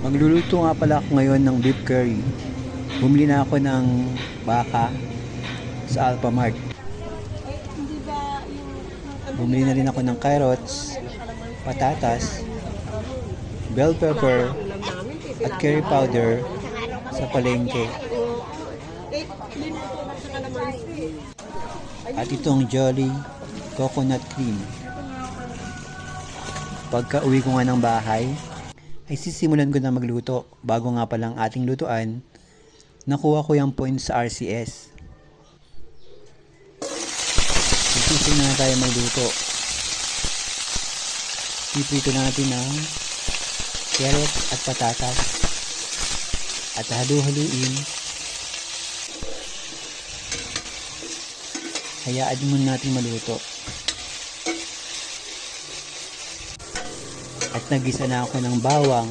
Magluluto nga pala ako ngayon ng beef curry. Bumili na ako ng baka sa Alphamart. Bumili na rin ako ng carrots, patatas, bell pepper, at curry powder sa palengke. At itong Jolly coconut cream. Pagka uwi ko nga ng bahay, ay sisimulan ko na magluto. Bago nga palang ating lutuan, nakuha ko yung points sa RCS. Sisimula na tayo magluto. Iprito natin ang carrot at patatas. At halu-haluin. Hayaan muna natin maluto. At nagisa na ako ng bawang,